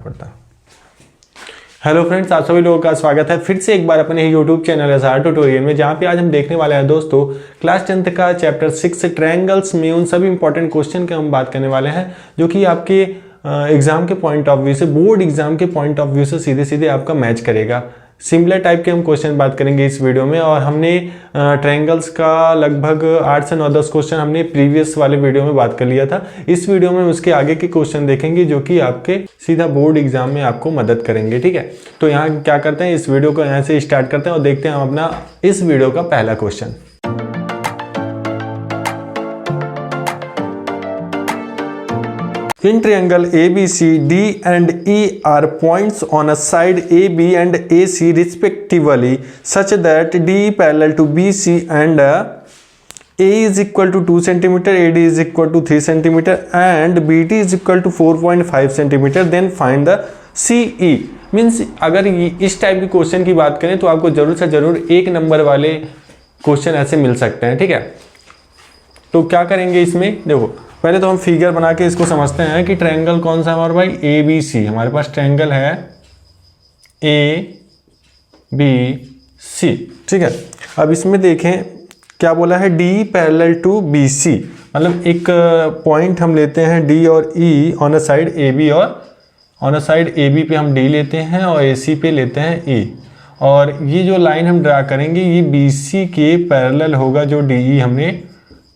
पड़ता। Hello friends, आप सभी लोगों का स्वागत है फिर से एक बार अपने यूट्यूब चैनल एसआर ट्यूटोरियल में, जहां पे आज हम देखने वाले हैं दोस्तों क्लास 10th का चैप्टर 6 ट्रायंगल्स में उन सभी इंपॉर्टेंट क्वेश्चन के हम बात करने वाले हैं जो कि आपके एग्जाम के पॉइंट ऑफ व्यू से, बोर्ड एग्जाम के पॉइंट ऑफ व्यू से सीधे सीधे आपका मैच करेगा। सिमिलर टाइप के हम क्वेश्चन बात करेंगे इस वीडियो में, और हमने ट्रायंगल्स का लगभग 8 से 9-10 क्वेश्चन हमने प्रीवियस वाले वीडियो में बात कर लिया था। इस वीडियो में उसके आगे के क्वेश्चन देखेंगे जो कि आपके सीधा बोर्ड एग्जाम में आपको मदद करेंगे। ठीक है, तो यहाँ क्या करते हैं, इस वीडियो को यहाँ से स्टार्ट करते हैं और देखते हैं हम अपना इस वीडियो का पहला question. In triangle ABC, D and E are points on a side AB and AC respectively, such that D parallel to BC and A is equal to 2 cm, AD is equal to 3 cm and BD is equal to 4.5 cm. Then find the CE. Means अगर इस type के question की बात करें तो आपको जरूर से जरूर एक नंबर वाले क्वेश्चन ऐसे मिल सकते हैं। ठीक है, तो क्या करेंगे इसमें, देखो पहले तो हम फिगर बना के इसको समझते हैं कि ट्रायंगल कौन सा है हमारे भाई, ए बी सी। हमारे पास ट्रायंगल है ए बी सी। ठीक है, अब इसमें देखें क्या बोला है, D parallel to B C, मतलब एक पॉइंट हम लेते हैं डी और E on a side A B, और on a side A B पे हम डी लेते हैं और ए सी पे लेते हैं ई, और ये जो लाइन हम ड्रा करेंगे ये बी सी के पैरेलल होगा जो डी ई हमने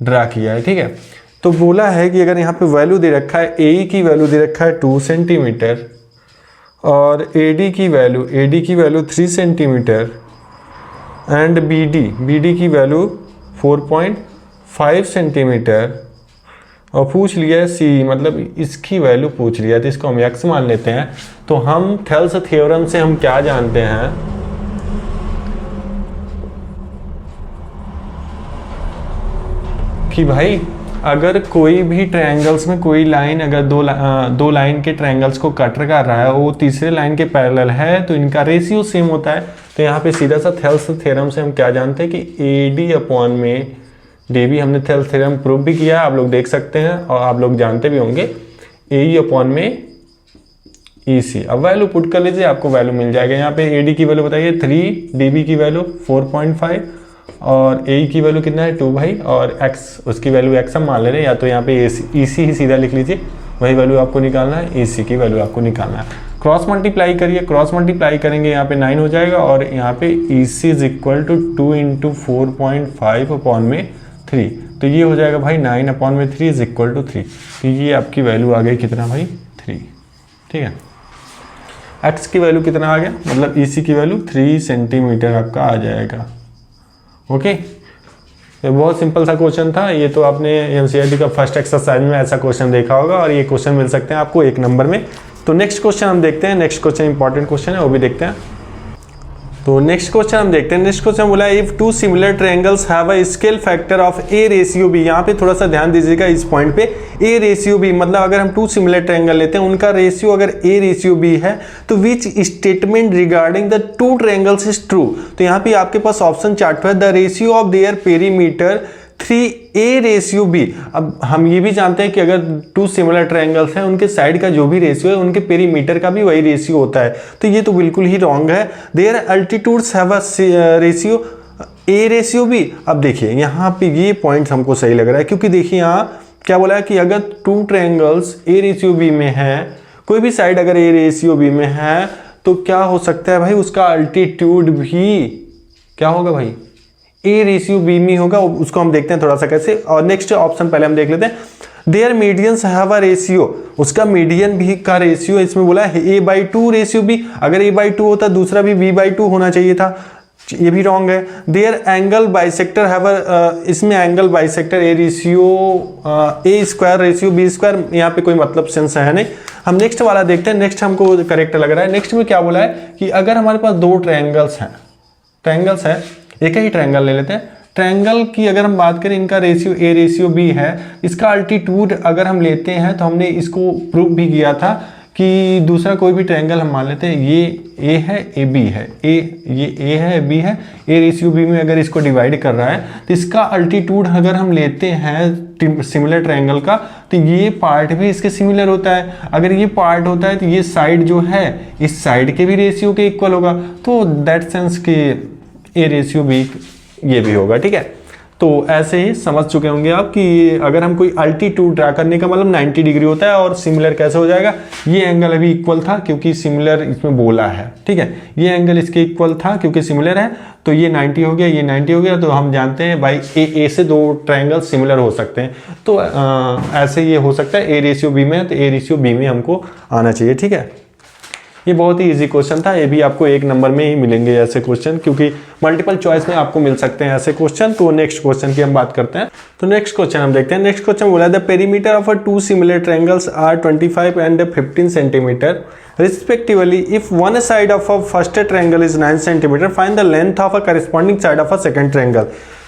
ड्रा किया है। ठीक है, तो बोला है कि अगर यहाँ पे वैल्यू दे रखा है, ए की वैल्यू दे रखा है 2 सेंटीमीटर और एडी की वैल्यू 3 सेंटीमीटर एंड बीडी की वैल्यू 4.5 सेंटीमीटर, और पूछ लिया है सी, मतलब इसकी वैल्यू पूछ लिया है, तो इसको हम एक्स मान लेते हैं। तो हम थेल्स थ्योरम से हम क्या जानते हैं कि भाई अगर कोई भी ट्रायंगल्स में कोई लाइन अगर दो लाइन के ट्रायंगल्स को कट कर रहा है, वो तीसरे लाइन के पैरेलल है, तो इनका रेशियो सेम होता है। तो यहाँ पे सीधा सा थेल्स थ्योरम से हम क्या जानते हैं कि ए डी अपॉन में डी बी, हमने थेल्स थ्योरम प्रूव भी किया है, आप लोग देख सकते हैं और आप लोग जानते भी होंगे, ए ई अपॉन में ई सी। अब वैल्यू पुट कर लीजिए, आपको वैल्यू मिल जाएगा। यहाँ पे ए डी की वैल्यू बताइए 3, डी बी की वैल्यू 4.5 और ए की वैल्यू कितना है 2 भाई, और एक्स उसकी वैल्यू एक्स हम मान ले रहे हैं, या तो यहाँ पे ई सी ही सीधा लिख लीजिए, वही वैल्यू आपको निकालना है, ए सी की वैल्यू आपको निकालना है। क्रॉस मल्टीप्लाई करिए, क्रॉस मल्टीप्लाई करेंगे यहाँ पे 9 हो जाएगा, और यहाँ पे E C is equal to 2 into 4.5 upon में 3, तो ये हो जाएगा भाई 9 अपॉन में 3 इज इक्वल टू 3। तो ये आपकी वैल्यू आ गई कितना भाई, 3। ठीक है, एक्स की वैल्यू कितना आ गया, मतलब ई सी की वैल्यू 3 सेंटीमीटर आपका आ जाएगा। ओके, ये बहुत सिंपल सा क्वेश्चन था। ये तो आपने एनसीईआरटी का फर्स्ट एक्सरसाइज में ऐसा क्वेश्चन देखा होगा, और ये क्वेश्चन मिल सकते हैं आपको एक नंबर में। तो नेक्स्ट क्वेश्चन हम देखते हैं, नेक्स्ट क्वेश्चन इंपॉर्टेंट क्वेश्चन है, वो भी देखते हैं। तो नेक्स्ट क्वेश्चन हम देखते हैं। नेक्स्ट क्वेश्चन बोला है, if two similar triangles have a scale factor of A ratio B. यहाँ पे थोड़ा सा ध्यान दीजिएगा इस पॉइंट पे, ए रेशियो बी, मतलब अगर हम 2 सिमिलर ट्रायंगल लेते हैं, उनका रेशियो अगर ए रेशियो बी है, तो which statement regarding the 2 triangles is true. तो यहाँ पे आपके पास ऑप्शन चार्ट है, the ratio of their perimeter 3a ratio B. अब हम ये भी जानते हैं कि अगर 2 सिमिलर ट्रायंगल्स हैं, उनके साइड का जो भी रेशियो है, उनके पेरीमीटर का भी वही रेशियो होता है, तो ये तो बिल्कुल ही रॉन्ग है। Their altitudes have a ratio a ratio B. अब देखिए यहाँ पे ये पॉइंट हमको सही लग रहा है, क्योंकि देखिए यहाँ क्या बोला है कि अगर 2 ट्रायंगल्स a रेशियो बी में है, कोई भी साइड अगर a रेशियो बी में है, तो क्या हो सकता है भाई, उसका अल्टीट्यूड भी क्या होगा भाई, ए रेशियो बी में होगा। उसको हम देखते हैं थोड़ा सा कैसे, और नेक्स्ट ऑप्शन पहले हम देख लेते हैं। Their medians have a ratio, उसका मीडियन भी का रेशियो इसमें बोला है a/2 रेशियो बी। अगर a/2 होता दूसरा भी b/2 होना चाहिए था, ये भी रॉन्ग है। Their angle bisector have a, इसमें angle bisector A ratio A square ratio B square, यहाँ पे कोई मतलब सेंस है नहीं। हम नेक्स्ट वाला देखते हैं, नेक्स्ट हमको करेक्ट लग रहा है। नेक्स्ट में क्या बोला है कि अगर हमारे पास 2 ट्रायंगल्स है, एक ही ट्रायंगल ले लेते हैं। ट्रायंगल की अगर हम बात करें, इनका रेशियो ए रेशियो बी है, इसका अल्टीट्यूड अगर हम लेते हैं, तो हमने इसको प्रूव भी किया था कि दूसरा कोई भी ट्रायंगल हम मान लेते हैं, ये ए है, ए बी है, ये ए है, बी है, ए रेशियो बी में अगर इसको डिवाइड कर रहा है तो इसका अल्टीट्यूड अगर हम लेते हैं सिमिलर ट्रायंगल का तो ये पार्ट भी इसके सिमिलर होता है। अगर ये पार्ट होता है तो ये साइड जो है इस साइड के भी रेशियो के इक्वल होगा, तो दैट सेंस कि ए रेशियो बी ये भी होगा। ठीक है, तो ऐसे ही समझ चुके होंगे आप कि अगर हम कोई अल्टीट्यूड ड्रा करने का मतलब 90 डिग्री होता है, और सिमिलर कैसे हो जाएगा, ये एंगल अभी इक्वल था क्योंकि सिमिलर इसमें बोला है। ठीक है, ये एंगल इसके इक्वल था क्योंकि सिमिलर है, तो ये 90 हो गया, ये 90 हो गया, तो हम जानते हैं भाई ए से दो ट्रायंगल सिमिलर हो सकते हैं। तो ऐसे ये हो सकता है ए रेशियो बी में, तो ए रेशियो बी में हमको आना चाहिए। ठीक है, ये बहुत ही इजी क्वेश्चन था, ये भी आपको 1 नंबर में ही मिलेंगे ऐसे क्वेश्चन, क्योंकि मल्टीपल चॉइस में आपको मिल सकते हैं ऐसे क्वेश्चन। तो नेक्स्ट क्वेश्चन की हम बात करते हैं। तो नेक्स्ट क्वेश्चन हम देखते हैं। नेक्स्ट क्वेश्चन बोला the perimeter of 2 similar triangles are 25 and 15 centimetre respectively if one side of a first triangle is 9 centimetre find the length of a corresponding side of a second triangle.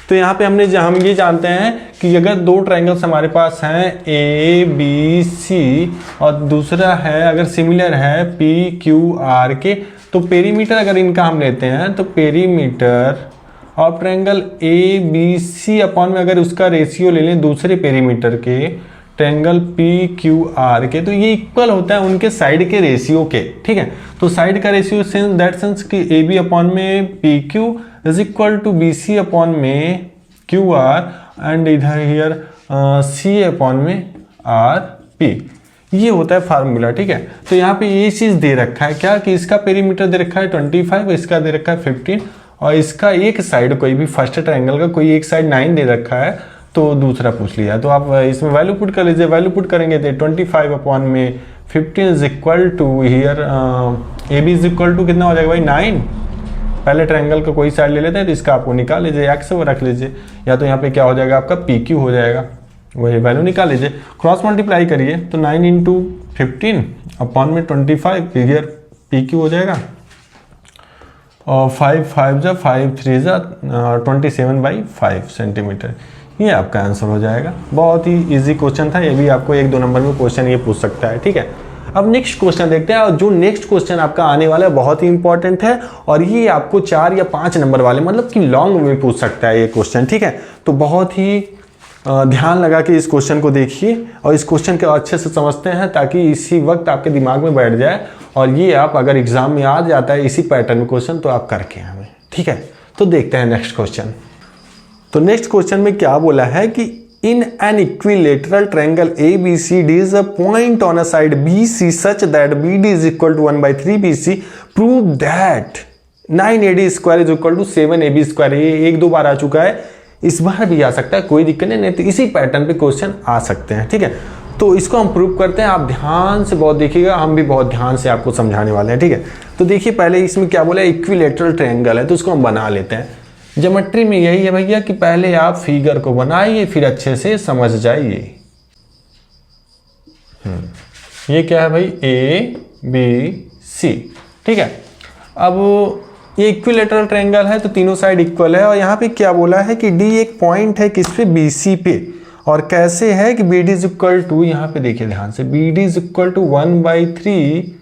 तो यहाँ पे हम ये जानते हैं कि अगर दो ट्रायंगल्स हमारे पास हैं ए बी सी और दूसरा है अगर सिमिलर है पी क्यू आर के, तो पेरीमीटर अगर इनका हम लेते हैं तो perimeter of triangle A B C upon में अगर उसका रेशियो ले लें दूसरे पेरीमीटर के ट्रायंगल पी क्यू आर के, तो ये इक्वल होता है उनके साइड के रेशियो के। ठीक है, तो साइड का रेशियो सेंस दैट सेंस कि ए बी अपॉन में P Q is equal to B C upon में क्यू आर एंड इधर हियर सी अपॉन में आर पी, ये होता है फार्मूला। ठीक है, तो यहाँ पे ये चीज़ दे रखा है क्या कि इसका पेरीमीटर दे रखा है 25, इसका दे रखा है 15, और इसका एक साइड कोई भी फर्स्ट ट्रायंगल का कोई एक साइड 9 दे रखा है, तो दूसरा पूछ लिया। तो आप इसमें वैल्यू पुट कर लीजिए, वैल्यू पुट करेंगे तो 25 अपॉन में 15 is equal to here A B is equal to कितना हो जाएगा भाई 9। पहले ट्रायंगल का कोई साइड ले लेते हैं तो इसका आपको निकाल लीजिए, एक्स वो रख लीजिए, या तो यहाँ पे क्या हो जाएगा आपका पी क्यू हो जाएगा, वही वैल्यू निकाल लीजिए, क्रॉस मल्टीप्लाई करिए तो 9 इंटू 15 अपॉन में 25 हियर पी क्यू हो जाएगा, और 5 5 जा 5 3 जा 27/5 सेंटीमीटर, ये आपका आंसर हो जाएगा। बहुत ही इजी क्वेश्चन था, ये भी आपको 1-2 नंबर में क्वेश्चन ये पूछ सकता है। ठीक है, अब नेक्स्ट क्वेश्चन देखते हैं, और जो नेक्स्ट क्वेश्चन आपका आने वाला है बहुत ही इंपॉर्टेंट है, और ये आपको 4 या 5 नंबर वाले मतलब कि लॉन्ग में पूछ सकता है ये क्वेश्चन। ठीक है, तो बहुत ही ध्यान लगा के इस क्वेश्चन को देखिए और इस क्वेश्चन को अच्छे से समझते हैं, ताकि इसी वक्त आपके दिमाग में बैठ जाए, और ये आप अगर एग्जाम में आ जाता है इसी पैटर्न में क्वेश्चन तो आप करके हमें। ठीक है, तो देखते हैं नेक्स्ट क्वेश्चन। तो नेक्स्ट क्वेश्चन में क्या बोला है कि in an equilateral triangle ABCD is a point on a side BC such that BD is equal to 1/3 BC. Prove that 9AD square is equal to 7AB square. ये 1-2 बार आ चुका है, इस बार भी आ सकता है, कोई दिक्कत नहीं, तो इसी पैटर्न पे क्वेश्चन आ सकते हैं। ठीक है, तो इसको हम प्रूव करते हैं, आप ध्यान से बहुत देखिएगा, हम भी बहुत ध्यान से आपको समझाने वाले हैं। ठीक है, तो देखिए पहले इसमें क्या बोला, इक्विलेटरल ट्रायंगल है, तो इसको हम बना लेते हैं। ज्योमेट्री में यही है भैया कि पहले आप फिगर को बनाइए फिर अच्छे से समझ जाइए। ये क्या है भाई, ए बी सी। ठीक है, अब ये इक्विलेटरल ट्रायंगल है तो तीनों साइड इक्वल है, और यहाँ पे क्या बोला है कि डी एक पॉइंट है किस पे, बी सी पे, और कैसे है कि B D is equal to, यहाँ पे देखिए ध्यान से, B D is equal to 1/3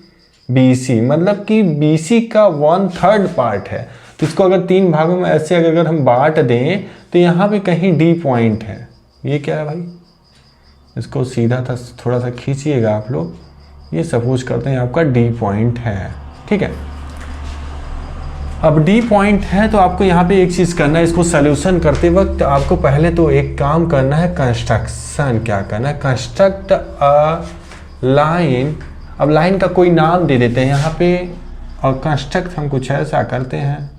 B C, मतलब कि बी सी का 1/3 पार्ट है। तो इसको अगर 3 भागों में ऐसे अगर हम बांट दें तो यहाँ पे कहीं डी पॉइंट है, ये क्या है भाई, इसको सीधा था थोड़ा सा खींचिएगा आप लोग, ये सपोज करते हैं आपका डी पॉइंट है। ठीक है, अब डी पॉइंट है तो आपको यहाँ पे एक चीज़ करना है, इसको सोल्यूशन करते वक्त आपको पहले तो एक काम करना है, कंस्ट्रक्शन क्या करना है, कंस्ट्रक्ट अ लाइन। अब लाइन का कोई नाम दे देते हैं यहाँ पे, और कंस्ट्रक्ट हम कुछ ऐसा करते हैं,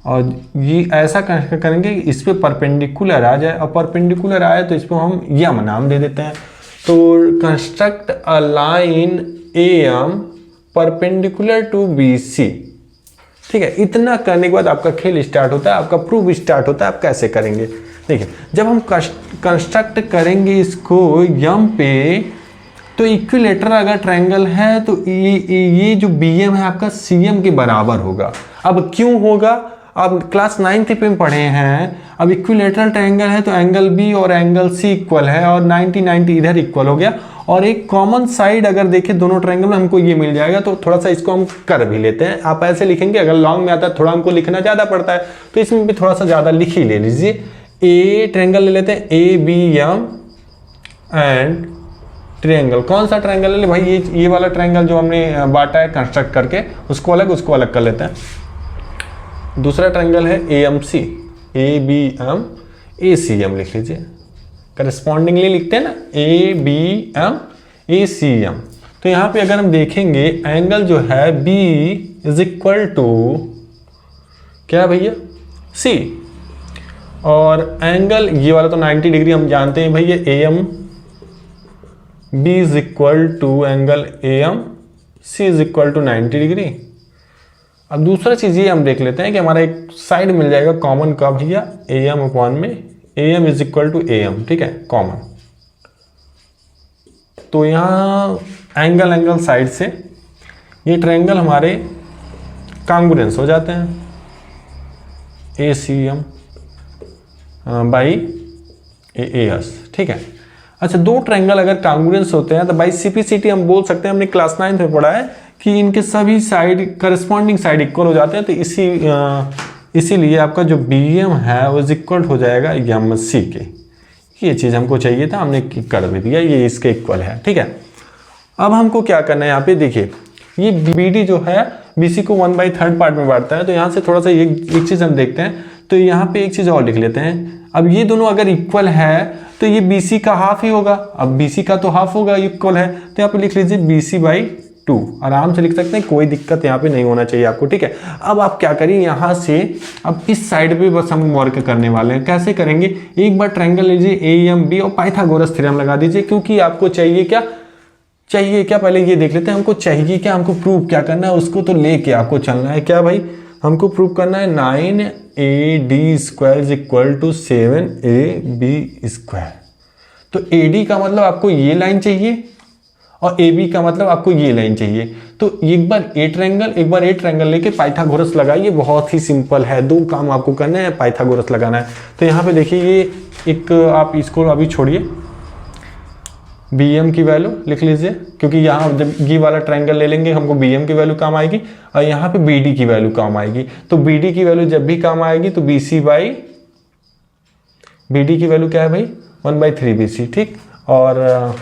और ये ऐसा कंस्ट्रक्ट करेंगे इस पे परपेंडिकुलर आ जाए, और परपेंडिकुलर आए तो इसको हम यम नाम दे देते हैं। तो construct a line A M perpendicular to B C. ठीक है, इतना करने के बाद आपका खेल स्टार्ट होता है, आपका प्रूफ स्टार्ट होता है। आप कैसे करेंगे, देखिए जब हम कंस्ट्रक्ट करेंगे इसको यम पे, तो इक्विलेटरल अगर ट्रायंगल है तो ये जो बी एम है आपका सी एम के बराबर होगा। अब क्यों होगा, अब क्लास 9th पे पढ़े हैं, अब इक्विलेटरल ट्रायंगल है तो एंगल बी और एंगल सी इक्वल है, और 90-90 इधर इक्वल हो गया, और एक कॉमन साइड अगर देखें दोनों ट्रायंगल में हमको ये मिल जाएगा, तो थोड़ा सा इसको हम कर भी लेते हैं। आप ऐसे लिखेंगे, अगर लॉन्ग में आता है थोड़ा हमको लिखना ज़्यादा पड़ता है, तो इसमें भी थोड़ा सा ज़्यादा लिख ही ले लीजिए। ए ट्रायंगल ले लेते हैं, ABM एंड ट्रायंगल। कौन सा ट्रायंगल ले भाई? ये वाला ट्रायंगल जो हमने बांटा है कंस्ट्रक्ट करके, उसको अलग कर लेते हैं। दूसरा ट्रायंगल है AMC, ABM ACM लिख लीजिए, करस्पॉन्डिंगली लिखते हैं ना, ABM ACM। तो यहाँ पे अगर हम देखेंगे एंगल जो है B इज इक्वल टू क्या भैया? C, और एंगल ये वाला तो 90 डिग्री हम जानते हैं भैया, AM B is equal to angle AM C is equal to 90 degree. अब दूसरा चीज़ ये हम देख लेते हैं कि हमारा एक साइड मिल जाएगा कॉमन का भैया, AM अपॉन में AM is equal to AM, ठीक है, कॉमन। तो यहाँ एंगल साइड से ये ट्रायंगल हमारे कांग्रुएंस हो जाते हैं, ACM बाई AS, ठीक है। अच्छा, दो ट्रायंगल अगर कांग्रुएंस होते हैं तो बाई CPCT हम बोल सकते हैं, हमने क्लास 9 में पढ़ा है कि इनके सभी साइड करस्पॉन्डिंग साइड इक्वल हो जाते हैं। तो इसीलिए आपका जो BM है वो इक्वल हो जाएगा MC के। ये चीज़ हमको चाहिए था, हमने कर भी दिया, ये इसके इक्वल है, ठीक है। अब हमको क्या करना है, यहाँ पे देखिए ये BD जो है BC को 1/3 पार्ट में बांटता है। तो यहाँ से थोड़ा सा एक चीज़ हम देखते हैं, तो यहाँ पे एक चीज़ और लिख लेते हैं। अब ये दोनों अगर इक्वल है तो ये BC का हाफ ही होगा। अब BC का तो हाफ होगा, इक्वल है, तो यहाँ पे लिख लीजिए BC/2, आराम से लिख सकते हैं, कोई दिक्कत यहाँ पे नहीं होना चाहिए आपको, ठीक है। अब आप क्या करिए, यहाँ से अब इस साइड पे बस हम वर्क करने वाले हैं। कैसे करेंगे, एक बार ट्रायंगल लीजिए AMB और पाइथागोरस थ्योरम लगा दीजिए, क्योंकि आपको चाहिए क्या पहले ये देख लेते हैं, हमको चाहिए क्या, हमको प्रूव क्या करना है, उसको तो लेके आपको चलना है। क्या भाई, हमको प्रूव करना है 9AD² is equal to 7AB²। तो AD का मतलब आपको ये लाइन चाहिए और AB का मतलब आपको ये लाइन चाहिए। तो एक बार A ट्रायंगल लेके पाइथागोरस लगाइए, बहुत ही सिंपल है, दो काम आपको करना है, पाइथागोरस लगाना है। तो यहाँ पे देखिए ये एक, आप इसको अभी छोड़िए, BM की वैल्यू लिख लीजिए, क्योंकि यहाँ जब ये वाला ट्रायंगल ले लेंगे हमको BM की वैल्यू काम आएगी, और यहाँ पे BD की वैल्यू काम आएगी। तो BD की वैल्यू जब भी काम आएगी तो BD की वैल्यू क्या है भाई, 1/3 BC, ठीक, और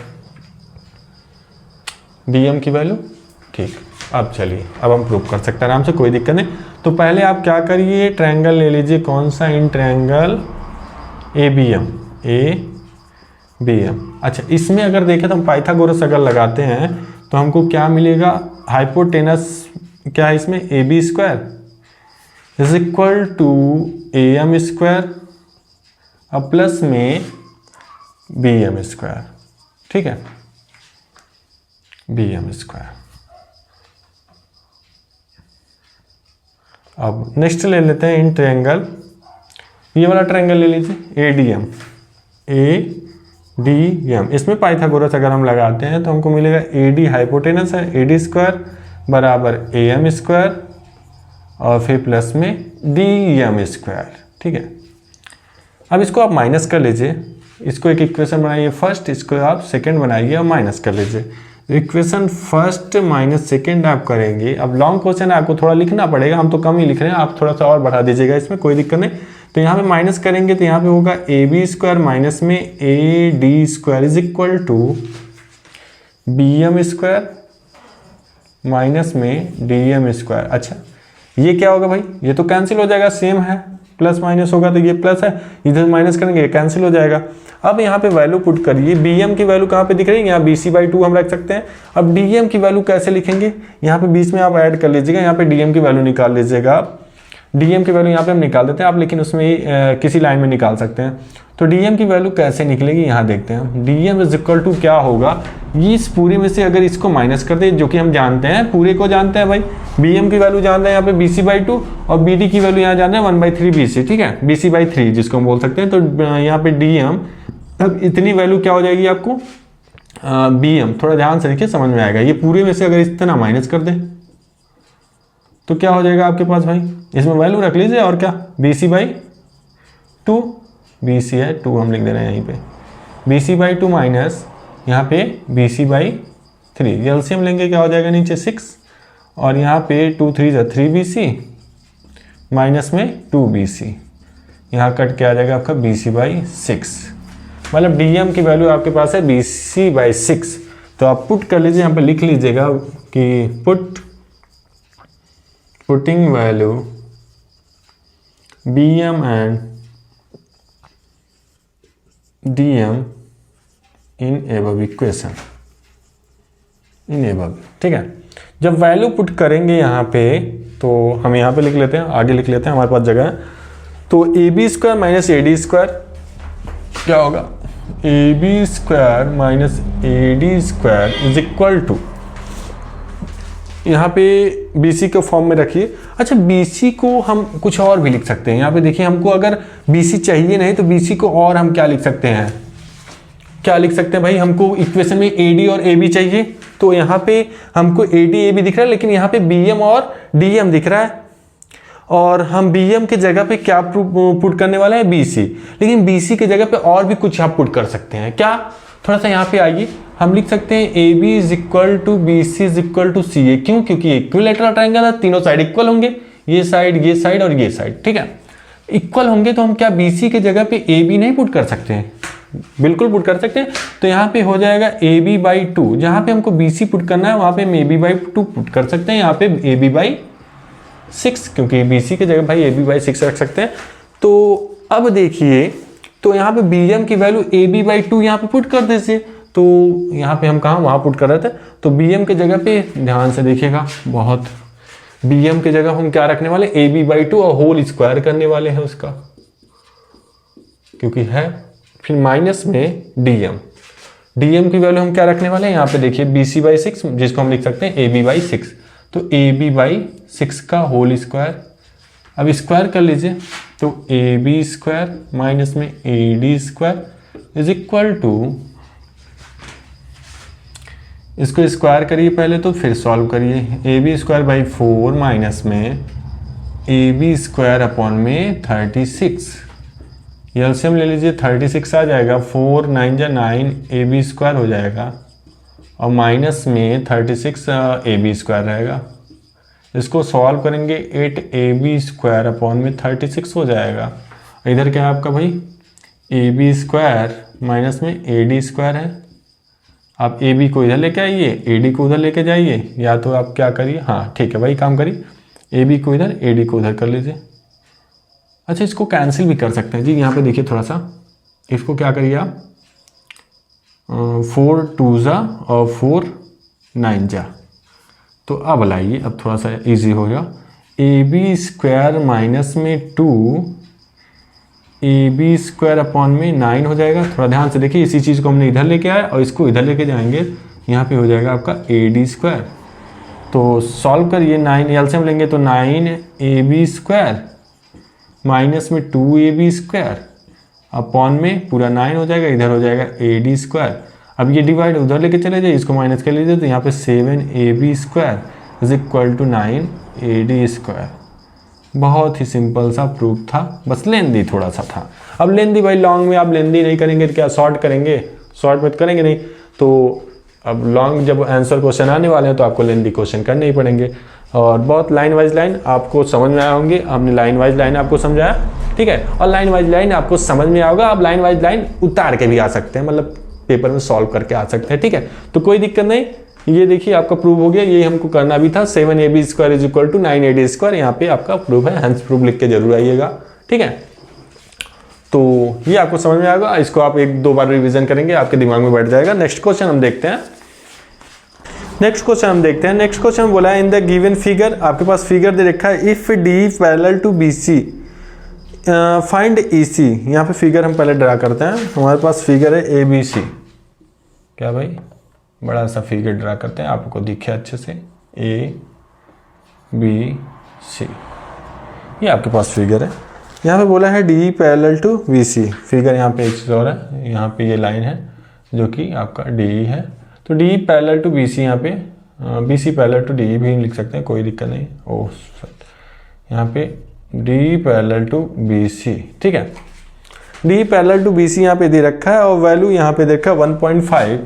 BM की वैल्यू, ठीक। अब चलिए, अब हम प्रूव कर सकते हैं आराम से, कोई दिक्कत नहीं। तो पहले आप क्या करिए, ट्रायंगल ले लीजिए, कौन सा, इन ट्रायंगल ABM। अच्छा, इसमें अगर देखें तो हम पाइथागोरस अगर लगाते हैं तो हमको क्या मिलेगा, हाइपोटेनस क्या है इसमें, AB² is equal to AM² अब प्लस में BM², ठीक है, BM²। अब नेक्स्ट ले लेते हैं इन ट्रायंगल, ये वाला ट्रायंगल ले लीजिए ADM। इसमें पाइथागोरस अगर हम लगाते हैं तो हमको मिलेगा AD हाइपोटेनस है, AD² बराबर AM² और फिर प्लस में DM², ठीक है। अब इसको आप माइनस कर लीजिए, इसको एक इक्वेशन बनाइए फर्स्ट, इसको आप सेकंड बनाइए और माइनस कर लीजिए। इक्वेशन फर्स्ट माइनस सेकंड आप करेंगे। अब लॉन्ग क्वेश्चन है, आपको थोड़ा लिखना पड़ेगा, हम तो कम ही लिख रहे हैं, आप थोड़ा सा और बढ़ा दीजिएगा, इसमें कोई दिक्कत नहीं। तो यहाँ पे माइनस करेंगे तो यहाँ पे होगा AB² माइनस में AD² is equal to BM² minus में DM²। अच्छा, ये क्या होगा भाई, ये तो कैंसिल हो जाएगा, सेम है, प्लस माइनस होगा तो ये प्लस है, इधर माइनस करेंगे कैंसिल हो जाएगा। अब यहाँ पे वैल्यू पुट करिए, BM की वैल्यू कहाँ पे दिख रही है, यहाँ BC/2 हम रख सकते हैं। अब DM की वैल्यू कैसे लिखेंगे, यहाँ पे बीच में आप ऐड कर लीजिएगा, यहाँ पे DM की वैल्यू निकाल लीजिएगा आप। DM की वैल्यू यहाँ पे हम निकाल देते हैं, आप लेकिन उसमें किसी लाइन में निकाल सकते हैं। तो DM की वैल्यू कैसे निकलेगी, यहाँ देखते हैं। DM इज इक्वल टू क्या होगा, ये इस पूरे में से अगर इसको माइनस कर दे, जो कि हम जानते हैं, पूरे को जानते हैं भाई, BM की वैल्यू जानते हैं यहाँ पे BC/2 और BD की वैल्यू यहाँ जानते हैं 1/3 BC, ठीक है, BC/3 जिसको हम बोल सकते हैं। तो यहाँ पे DM, अब इतनी वैल्यू क्या हो जाएगी आपको, BM, थोड़ा ध्यान से देखिए समझ में आएगा। ये पूरे में से अगर इतना माइनस कर दे तो क्या हो जाएगा आपके पास भाई, इसमें वैल्यू रख लीजिए और क्या, BC/2, BC है 2 हम लिख दे रहे हैं यहीं पे, BC/2 माइनस यहाँ पे BC/3, एलसीएम लेंगे क्या हो जाएगा नीचे 6, और यहाँ पे 2 3 जा 3BC माइनस में 2BC, यहाँ कट के आ जाएगा आपका BC/6, मतलब DM की वैल्यू आपके पास है BC/6। तो आप पुट कर लीजिए, यहाँ पे लिख लीजिएगा कि putting value BM and DM in above equation, ठीक है। जब वैल्यू पुट करेंगे यहाँ पे, तो हम यहाँ पे लिख लेते हैं, आगे लिख लेते हैं, हमारे पास जगह है। तो AB² माइनस AD² क्या होगा, AB² minus AD² is equal to, यहाँ पे BC के फॉर्म में रखिए। अच्छा, BC को हम कुछ और भी लिख सकते हैं। यहाँ पे देखिए, हमको अगर BC चाहिए नहीं तो BC को और हम क्या लिख सकते हैं, भाई हमको इक्वेशन में AD और AB चाहिए, तो यहाँ पे हमको AD AB दिख रहा है, लेकिन यहाँ पे BM और DM दिख रहा है, और हम BM के जगह पे क्या पुट करने वाले हैं, BC, लेकिन BC के जगह पे और भी कुछ आप पुट कर सकते हैं। क्या, थोड़ा सा यहाँ पे आइए, हम लिख सकते हैं AB is equal to BC is equal to CA। क्यों, क्योंकि इक्विलैटरल ट्रायंगल है, तीनों साइड इक्वल होंगे, ये साइड और ये साइड, ठीक है, इक्वल होंगे, तो हम क्या BC के जगह पे AB नहीं पुट कर सकते हैं, बिल्कुल पुट कर सकते हैं। तो यहाँ पे हो जाएगा AB/2, जहाँ पे हमको BC पुट करना है वहाँ पे हम AB/2 पुट कर सकते हैं, यहाँ पे AB/6, क्योंकि BC की जगह भाई AB/6 रख सकते हैं। तो अब देखिए, तो यहाँ पे BM की वैल्यू AB/2 यहाँ पे पुट कर दीजिए, तो यहाँ पे हम कहाँ, वहाँ पुट कर रहे थे, तो BM के जगह पे ध्यान से देखिएगा, बहुत BM के जगह हम क्या रखने वाले, AB/2 और होल स्क्वायर करने वाले हैं उसका, क्योंकि है, फिर माइनस में DM की वैल्यू हम क्या रखने वाले हैं, यहाँ पे देखिए BC/6, जिसको हम लिख सकते हैं AB/6, तो AB/6 का होल स्क्वायर, अब स्क्वायर कर लीजिए, तो AB² माइनस में AD² इज इक्वल टू, इसको स्क्वायर करिए पहले तो फिर सॉल्व करिए, AB²/4 माइनस में AB² अपॉन में 36, एलसीएम ले लीजिए, 36 आ जाएगा, 4 9 जा 9, AB² हो जाएगा, और माइनस में 36 AB² रहेगा। इसको सॉल्व करेंगे, 8AB² अपॉन में 36 हो जाएगा। इधर क्या है आपका भाई, AB² माइनस में AD² है। आप AB को इधर लेके आइए, AD को उधर लेके जाइए, या तो आप क्या करिए, हाँ ठीक है भाई, काम करिए, AB को इधर AD को उधर कर लीजिए। अच्छा, इसको कैंसिल भी कर सकते हैं जी, यहाँ पे देखिए थोड़ा सा, इसको क्या करिए आप, 4 2 जा और 4 9 जा, तो अब लाइए, अब थोड़ा सा इजी होगा, AB² माइनस में 2 AB² अपॉन में 9 हो जाएगा। थोड़ा ध्यान से देखिए, इसी चीज़ को हमने इधर लेके आया और इसको इधर लेके जाएंगे, यहाँ पे हो जाएगा आपका AD²। तो सॉल्व करिए, 9 एलसीएम लेंगे तो 9AB² माइनस में 2AB² अपॉन में पूरा 9 हो जाएगा, इधर हो जाएगा AD²। अब ये डिवाइड उधर लेके चले जाइए, इसको माइनस कर लीजिए, तो यहाँ पे 7AB² is equal to 9AD²। बहुत ही सिंपल सा प्रूफ था, बस लेंदी थोड़ा सा था। अब लेंदी भाई, लॉन्ग में आप लेंदी नहीं करेंगे तो क्या शॉर्ट करेंगे, शॉर्ट में करेंगे नहीं, तो अब लॉन्ग जब आंसर क्वेश्चन आने वाले हैं तो आपको लेंदी क्वेश्चन करने ही पड़ेंगे। और बहुत लाइन वाइज लाइन आपको समझ में आए होंगे, हमने लाइन वाइज लाइन आपको समझाया, ठीक है, और लाइन वाइज लाइन आपको समझ में आओगा। आप लाइन वाइज लाइन उतार के भी आ सकते हैं, मतलब पेपर में सॉल्व करके आ सकते हैं, ठीक है, तो कोई दिक्कत नहीं। ये देखिए आपका प्रूफ हो गया, ये हमको करना भी था, 7AB² is equal to 9AD², यहाँ पे आपका प्रूफ है, हैंस प्रूफ लिख के जरूर आइएगा, ठीक है। तो ये आपको समझ में आएगा, इसको आप 1-2 बार रिवीजन करेंगे, आपके दिमाग में बैठ जाएगा। नेक्स्ट क्वेश्चन हम देखते हैं, नेक्स्ट क्वेश्चन बोला है, इन द गिवन फिगर, आपके पास फिगर दे रखा है, if D parallel to BC find EC। यहाँ पे फिगर हम पहले ड्रा करते हैं, हमारे पास फिगर है ABC, क्या भाई, बड़ा सा फिगर ड्रा करते हैं, आपको दिखे अच्छे से, ABC, ये आपके पास फिगर है। यहाँ पे बोला है D parallel to BC, figure यहाँ पे एक चीज़ और है, यहाँ पे ये लाइन है जो कि आपका DE है, तो D पैरेलल टू BC, यहाँ पे BC पैरेलल टू DE भी लिख सकते हैं, कोई दिक्कत नहीं। ओह यहाँ पे D पैरेलल टू BC, ठीक है, D पैरेलल टू BC यहाँ पे दे रखा है, और वैल्यू यहाँ पे देखा 1.5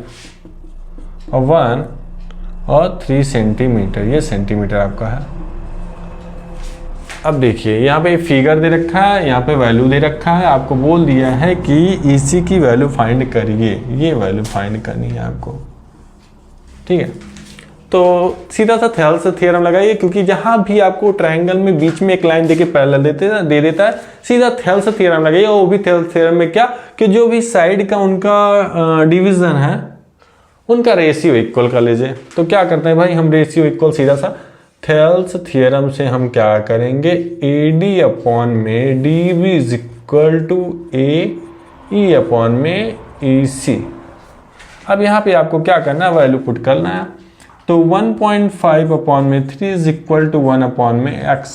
और 1 और 3 सेंटीमीटर, ये सेंटीमीटर आपका है। अब देखिए यहाँ पे फिगर दे रखा है, यहाँ पे वैल्यू दे रखा है, आपको बोल दिया है कि EC की वैल्यू फाइंड करिए, ये वैल्यू फाइंड करनी है आपको, ठीक है। तो सीधा सा थेल्स थ्योरम लगाइए, क्योंकि जहां भी आपको ट्रायंगल में बीच में एक लाइन देके पैरेलल दे देता है, सीधा थेल्स थ्योरम लगाइए। और वो भी थेल्स थ्योरम में क्या कि जो भी साइड का उनका डिवीजन है उनका रेशियो इक्वल कर लीजिए। तो क्या करते हैं भाई, हम रेशियो इक्वल सीधा सा थेल्स थ्योरम से हम क्या करेंगे, AD अपॉन में DB is equal to AE upon में EC। अब यहाँ पे आपको क्या करना है, वैल्यू पुट करना है। तो 1.5 अपॉन में 3 इज इक्वल टू 1 अपॉन में x,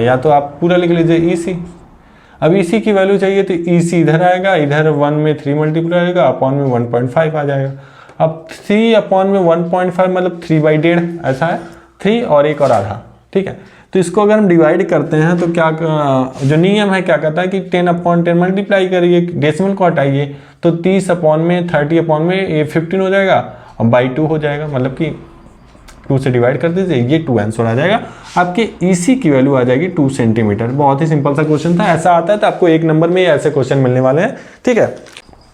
या तो आप पूरा लिख लीजिए EC। अब EC की वैल्यू चाहिए तो EC इधर आएगा, इधर 1 में 3 मल्टीप्लाई होगा, अपॉन में 1.5 आ जाएगा। अब 3 अपॉन में 1.5 मतलब 3/1.5 ऐसा है, 3 और 1 और आधा, ठीक है। तो इसको अगर हम डिवाइड करते हैं तो क्या जो नियम है क्या कहता है कि 10 अपॉन 10 मल्टीप्लाई करिए, डेसिमल को हटाइए, तो 30 अपॉन में 30 अपॉन में ये 15 हो जाएगा और बाई 2 हो जाएगा, मतलब कि 2 से डिवाइड कर दीजिए, ये 2 आंसर आ जाएगा। आपके EC की वैल्यू आ जाएगी 2 सेंटीमीटर। बहुत ही सिंपल सा क्वेश्चन था, ऐसा आता है तो आपको 1 नंबर में ऐसे क्वेश्चन मिलने वाले हैं, ठीक है।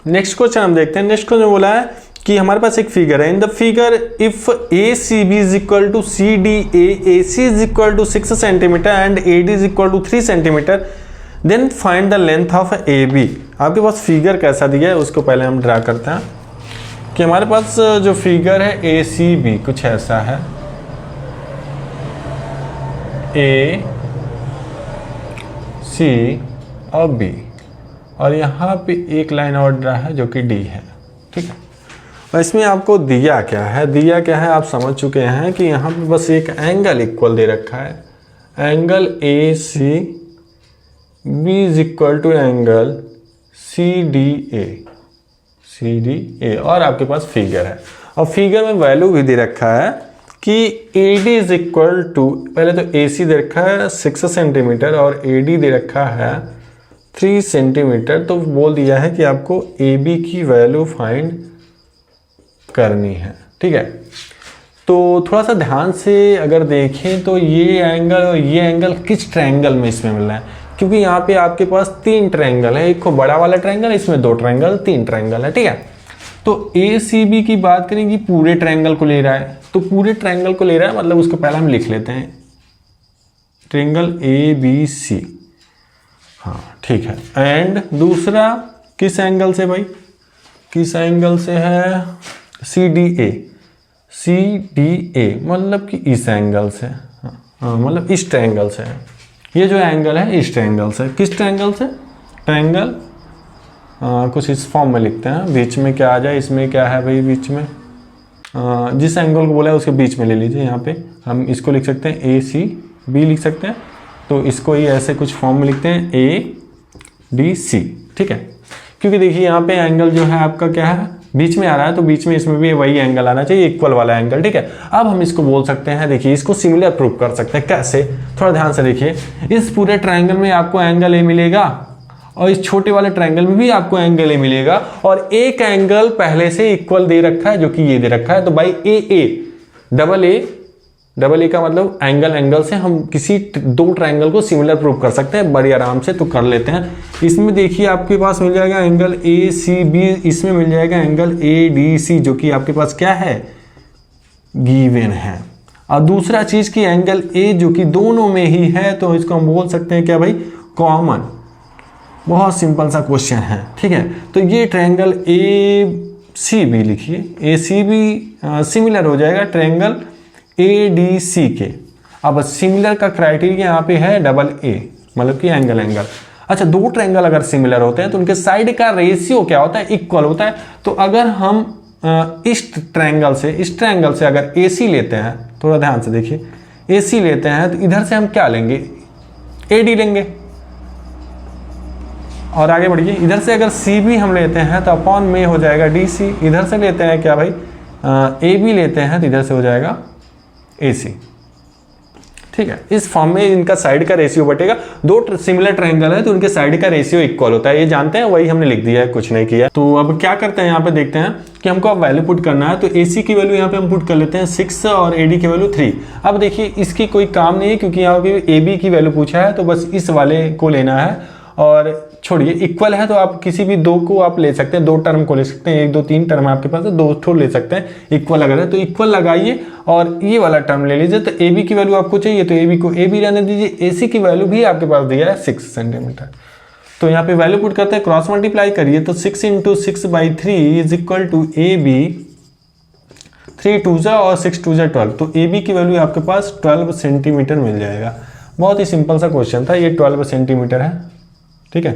नेक्स्ट क्वेश्चन हम देखते हैं। नेक्स्ट क्वेश्चन बोला है कि हमारे पास एक फिगर है, in the figure if ACB is equal to CDA, AC is equal to 6 centimetre and AD is equal to 3 centimetre, then find the length of AB। आपके पास फिगर कैसा दिया है उसको पहले हम ड्रा करते हैं कि हमारे पास जो फिगर है ACB कुछ ऐसा है, A C और B, और यहाँ पे एक लाइन और ड्रा है जो कि D है, ठीक है। और इसमें आपको दिया क्या है, दिया क्या है आप समझ चुके हैं कि यहाँ पे बस एक एंगल इक्वल दे रखा है, angle ACB is equal to angle CDA, और आपके पास फिगर है, और फिगर में वैल्यू भी दे रखा है कि AD इज इक्वल टू, पहले तो AC दे रखा है 6 सेंटीमीटर और AD दे रखा है 3 सेंटीमीटर। तो बोल दिया है कि आपको AB की वैल्यू फाइंड करनी है, ठीक है। तो थोड़ा सा ध्यान से अगर देखें तो ये एंगल और ये एंगल किस ट्रायंगल में इसमें मिल रहा है, क्योंकि यहाँ पे आपके पास 3 ट्रायंगल है, एक को बड़ा वाला ट्रायंगल, इसमें 2 ट्रायंगल, 3 ट्रायंगल है, ठीक है। तो ACB की बात करेंगे, पूरे ट्रायंगल को ले रहा है, तो पूरे ट्रायंगल को ले रहा है मतलब उसको पहले हम लिख लेते हैं ट्रायंगल ABC, हाँ ठीक है। एंड दूसरा किस एंगल से भाई, किस एंगल से है, CDA, मतलब कि इस एंगल से, हाँ मतलब इस ट्रायंगल से है, ये जो एंगल है इस ट्रायंगल से, किस ट्रायंगल से, ट्रायंगल कुछ इस फॉर्म में लिखते हैं, बीच में क्या आ जाए, इसमें क्या है भाई बीच में, जिस एंगल को बोला है उसके बीच में ले लीजिए। यहाँ पे हम इसको लिख सकते हैं ACB लिख सकते हैं, तो इसको ही ऐसे कुछ फॉर्म में लिखते हैं ADC, ठीक है। क्योंकि देखिए यहाँ पे एंगल जो है आपका क्या है, बीच में आ रहा है, तो बीच में इसमें भी वही एंगल आना चाहिए, इक्वल वाला एंगल, ठीक है। अब हम इसको बोल सकते हैं, देखिए इसको सिमिलर प्रूव कर सकते हैं, कैसे, थोड़ा ध्यान से देखिए। इस पूरे ट्रायंगल में आपको एंगल A मिलेगा और इस छोटे वाले ट्रायंगल में भी आपको एंगल A मिलेगा, और एक एंगल पहले से इक्वल दे रखा है जो कि ये दे रखा है, तो भाई डबल ए का मतलब एंगल से हम किसी 2 ट्रायंगल को सिमिलर प्रूव कर सकते हैं बड़ी आराम से, तो कर लेते हैं। इसमें देखिए आपके पास मिल जाएगा एंगल ACB, इसमें मिल जाएगा एंगल ADC जो कि आपके पास क्या है, गिवन है। और दूसरा चीज की एंगल A जो कि दोनों में ही है, तो इसको हम बोल सकते हैं क्या भाई, कॉमन। बहुत सिंपल सा क्वेश्चन है, ठीक है। तो ये ट्रायंगल ACB लिखिए, ACB सिमिलर हो जाएगा ट्रायंगल ADC के। अब सिमिलर का क्राइटेरिया यहाँ पे है डबल A, मतलब कि एंगल। अच्छा, 2 ट्रायंगल अगर सिमिलर होते हैं तो उनके साइड का रेशियो क्या होता है, इक्वल होता है। तो अगर हम इस ट्रायंगल से अगर AC लेते हैं, थोड़ा ध्यान से देखिए, AC लेते हैं तो इधर से हम क्या लेंगे, AD लेंगे, और आगे बढ़िए। इधर से अगर CB हम लेते हैं तो अपॉन में हो जाएगा DC। इधर से लेते हैं क्या भाई, AB लेते हैं तो इधर से हो जाएगा AC। ठीक है। इस फॉर्म में इनका साइड का रेशियो बटेगा, दो सिमिलर ट्रायंगल है तो उनके साइड का रेशियो इक्वल होता है, ये जानते हैं, वही हमने लिख दिया है, कुछ नहीं किया। तो अब क्या करते हैं, यहाँ पे देखते हैं कि हमको अब वैल्यू पुट करना है। तो AC की वैल्यू यहाँ पे हम पुट कर लेते हैं 6 और AD की वैल्यू 3। अब देखिए इसकी कोई काम नहीं है क्योंकि यहाँ पे AB की वैल्यू पूछा है, तो बस इस वाले को लेना है। और छोड़िए, इक्वल है तो आप किसी भी दो को आप ले सकते हैं, दो टर्म को ले सकते हैं, 1 2 3 टर्म आपके पास है, दो ठो ले सकते हैं। इक्वल अगर है तो इक्वल लगाइए और ये वाला टर्म ले लीजिए। तो AB की वैल्यू आपको चाहिए तो AB को AB रहने दीजिए। AC की वैल्यू भी आपके पास दिया है 6 सेंटीमीटर। तो यहाँ पे वैल्यू पुट करते हैं, क्रॉस मल्टीप्लाई करिए तो 6 × 6/3 इज इक्वल टू AB, 3 2 जा और 6 2 जा 12। तो AB की वैल्यू आपके पास 12 सेंटीमीटर मिल जाएगा। बहुत ही सिंपल सा क्वेश्चन था, ये 12 सेंटीमीटर है, ठीक है।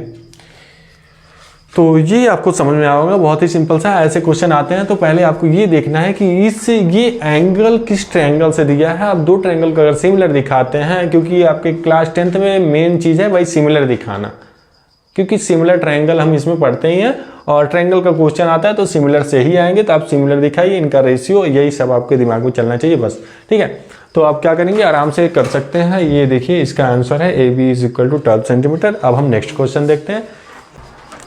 तो ये आपको समझ में आएगा, बहुत ही सिंपल सा। ऐसे क्वेश्चन आते हैं तो पहले आपको ये देखना है कि ये एंगल किस ट्रायंगल से दिया है। आप दो ट्रायंगल को अगर सिमिलर दिखाते हैं, क्योंकि आपके क्लास 10th में मेन चीज़ है भाई सिमिलर दिखाना, क्योंकि सिमिलर ट्रायंगल हम इसमें पढ़ते ही हैं और ट्रायंगल का क्वेश्चन आता है तो सिमिलर से ही आएंगे। तो आप सिमिलर दिखाइए, इनका रेशियो, यही सब आपके दिमाग में चलना चाहिए बस, ठीक है। तो आप क्या करेंगे, आराम से कर सकते हैं। ये देखिए इसका आंसर है AB is equal to 12 centimetre. अब हम नेक्स्ट क्वेश्चन देखते हैं।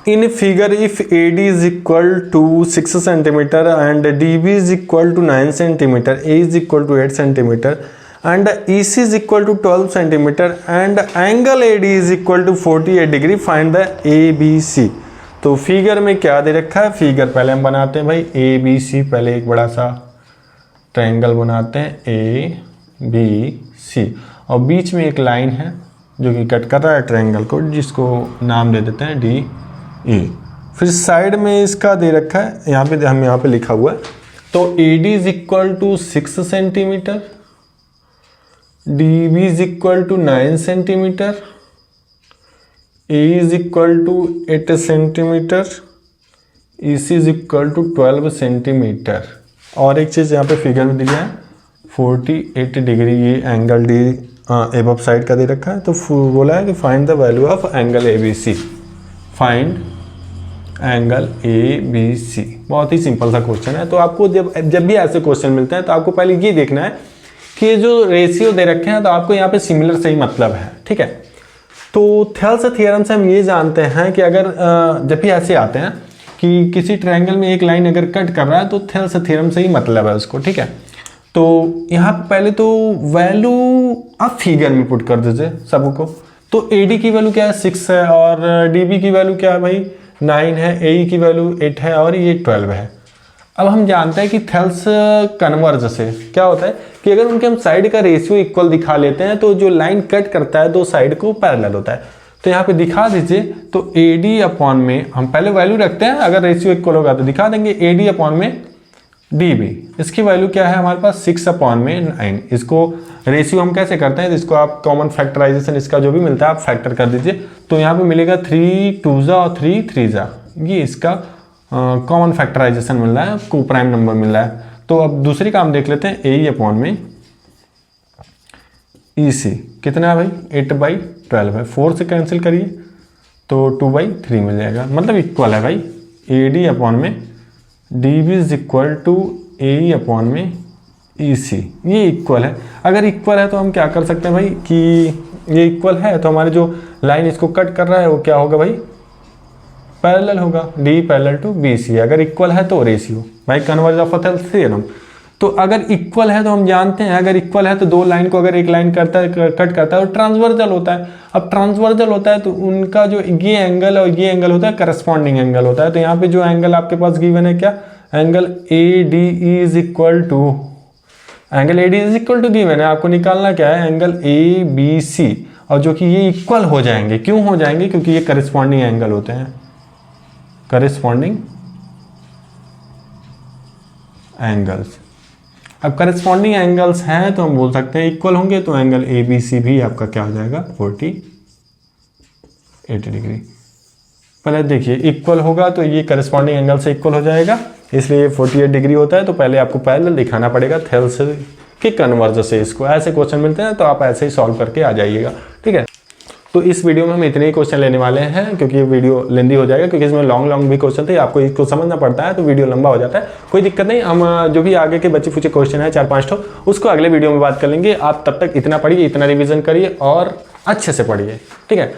In figure if AD is equal to 6 centimetre and DB is equal to 9 centimetre, A is equal to 8 centimetre and EC is equal to 12 centimetre and angle AD is equal to 48 degree, find the ABC। तो figure में क्या दे रखा है, figure पहले हम बनाते हैं भाई ABC। पहले एक बड़ा सा ट्रायंगल बनाते हैं ABC और बीच में एक लाइन है जो कि कट कर रहा है ट्रायंगल को, जिसको नाम दे देते हैं DE। फिर साइड में इसका दे रखा है, यहाँ पे हम यहाँ पे लिखा हुआ है। तो AD is equal to 6 centimetre, DB is equal to 9 centimetre, A is equal to 8 centimetre, EC is equal to 12 centimetre. और एक चीज़ यहाँ पे फिगर में दिया है 48 डिग्री, ये एंगल D एबव साइड का दे रखा है। तो बोला है कि find the value of angle ABC, find angle ABC। बहुत ही सिंपल सा क्वेश्चन है। तो आपको जब भी ऐसे क्वेश्चन मिलते हैं तो आपको पहले ये देखना है कि ये जो रेशियो दे रखे हैं तो आपको यहाँ पे सिमिलर से ही मतलब है, ठीक है। तो थेल्स थ्योरम से हम ये जानते हैं कि अगर जब भी ऐसे आते हैं कि किसी ट्रायंगल में एक लाइन अगर कट कर रहा है तो थेल्स थ्योरम से ही मतलब है उसको, ठीक है। तो यहाँ पे पहले तो वैल्यू आप फिगर में पुट कर दीजिए सबको। तो AD की वैल्यू क्या है 6 है और DB की वैल्यू क्या है भाई 9 है, AE की वैल्यू 8 है और ये 12 है। अब हम जानते हैं कि थेल्स कन्वर्ज से क्या होता है कि अगर उनके हम साइड का रेशियो इक्वल दिखा लेते हैं तो जो लाइन कट करता है दो साइड को पैरेलल होता है। तो यहाँ पे दिखा दीजिए। तो AD अपॉन में हम पहले वैल्यू रखते हैं, अगर रेशियो इक्वल होगा तो दिखा देंगे। AD अपॉन में DB, इसकी वैल्यू क्या है हमारे पास 6 अपॉन में 9। इसको रेशियो हम कैसे करते हैं, इसको आप कॉमन फैक्टराइजेशन इसका जो भी मिलता है आप फैक्टर कर दीजिए। तो यहाँ पे मिलेगा 3 2 जा और 3 3 जा, ये इसका कॉमन फैक्टराइजेशन मिल रहा है, को प्राइम नंबर मिल रहा है। तो अब दूसरी काम देख लेते हैं, AE अपॉन में EC कितना है भाई 8/12 है, 4 से कैंसिल करिए तो 2/3 मिल जाएगा, मतलब इक्वल है भाई। AD अपॉन में DB is equal to AE upon में EC, ये इक्वल है। अगर इक्वल है तो हम क्या कर सकते हैं भाई कि ये इक्वल है तो हमारे जो लाइन इसको कट कर रहा है वो क्या होगा भाई पैरेलल होगा, D पैरेलल टू BC। अगर इक्वल है तो रेशियो भाई कन्वर्ज ऑफ थेल्स थ्योरम। तो अगर इक्वल है तो हम जानते हैं अगर इक्वल है तो दो लाइन को अगर एक लाइन करता है कट करता है तो ट्रांसवर्जल होता है। अब ट्रांसवर्जल होता है तो उनका जो ये एंगल और ये एंगल होता है करस्पॉन्डिंग एंगल होता है। तो यहाँ पे जो एंगल आपके पास गिवन है क्या, angle ADE is equal to, angle AD is equal to given है, आपको निकालना क्या है एंगल ABC, और जो कि ये इक्वल हो जाएंगे। क्यों हो जाएंगे, क्योंकि ये करस्पॉन्डिंग एंगल होते हैं, करस्पॉन्डिंग एंगल्स। अब करस्पॉन्डिंग एंगल्स हैं तो हम बोल सकते हैं इक्वल होंगे, तो एंगल ABC भी आपका क्या हो जाएगा 48 डिग्री। पहले देखिए इक्वल होगा तो ये करस्पॉन्डिंग एंगल से इक्वल हो जाएगा, इसलिए 48 डिग्री होता है। तो पहले आपको पैरेलल दिखाना पड़ेगा थेल्स के कन्वर्ज से। इसको ऐसे क्वेश्चन मिलते हैं तो आप ऐसे ही सॉल्व करके आ जाइएगा, ठीक है। तो इस वीडियो में हम इतने ही क्वेश्चन लेने वाले हैं, क्योंकि ये वीडियो लेंदी हो जाएगा, क्योंकि इसमें लॉन्ग भी क्वेश्चन थे, आपको इसको समझना पड़ता है तो वीडियो लंबा हो जाता है। कोई दिक्कत नहीं, हम जो भी आगे के बच्चे पूछे क्वेश्चन है 4-5 तो उसको अगले वीडियो में बात कर लेंगे। आप तब तक इतना पढ़िए, इतना रिविजन करिए और अच्छे से पढ़िए, ठीक है।